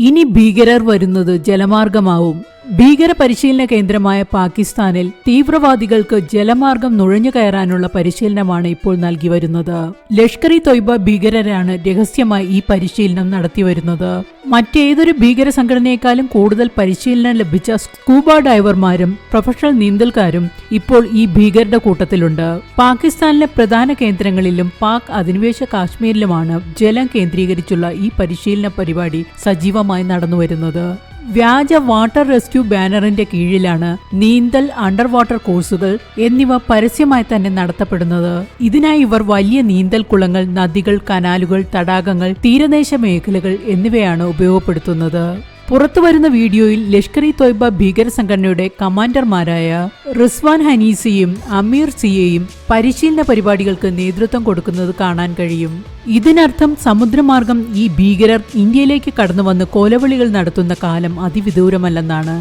ഇനി ഭീകരർ വരുന്നത് ജലമാർഗമാവും. ഭീകര പരിശീലന കേന്ദ്രമായ പാകിസ്ഥാനിൽ തീവ്രവാദികൾക്ക് ജലമാർഗം നുഴഞ്ഞു കയറാനുള്ള പരിശീലനമാണ് ഇപ്പോൾ നൽകി വരുന്നത്. ലഷ്കർ ഇ തൊയ്ബ ഭീകരരാണ് രഹസ്യമായി ഈ പരിശീലനം നടത്തിവരുന്നത്. മറ്റേതൊരു ഭീകര സംഘടനയെക്കാളും കൂടുതൽ പരിശീലനം ലഭിച്ച സ്കൂബ ഡൈവർമാരും പ്രൊഫഷണൽ നീന്തൽക്കാരും ഇപ്പോൾ ഈ ഭീകരരുടെ കൂട്ടത്തിലുണ്ട്. പാകിസ്ഥാനിലെ പ്രധാന കേന്ദ്രങ്ങളിലും പാക് അധിനിവേശ കാശ്മീരിലുമാണ് ജലം കേന്ദ്രീകരിച്ചുള്ള ഈ പരിശീലന പരിപാടി സജീവമായി നടന്നുവരുന്നത്. വ്യാജ വാട്ടർ റെസ്ക്യൂ ബാനറിന്റെ കീഴിലാണ് നീന്തൽ, അണ്ടർ വാട്ടർ കോഴ്സുകൾ എന്നിവ പരസ്യമായി തന്നെ നടത്തപ്പെടുന്നത്. ഇതിനായി ഇവർ വലിയ നീന്തൽ കുളങ്ങൾ, നദികൾ, കനാലുകൾ, തടാകങ്ങൾ, തീരദേശ മേഖലകൾ എന്നിവയാണ് ഉപയോഗപ്പെടുത്തുന്നത്. പുറത്തുവരുന്ന വീഡിയോയിൽ ലഷ്കർ ഇ തൊയ്ബ ഭീകര സംഘടനയുടെ കമാൻഡർമാരായ റിസ്വാൻ ഹനീസിയും അമീർ സിയെയും പരിശീലന പരിപാടികൾക്ക് നേതൃത്വം കൊടുക്കുന്നത് കാണാൻ കഴിയും. ഇതിനർത്ഥം സമുദ്രമാർഗം ഈ ഭീകരർ ഇന്ത്യയിലേക്ക് കടന്നുവന്ന് കൊലവിളികൾ നടത്തുന്ന കാലം അതിവിദൂരമല്ലെന്നാണ്.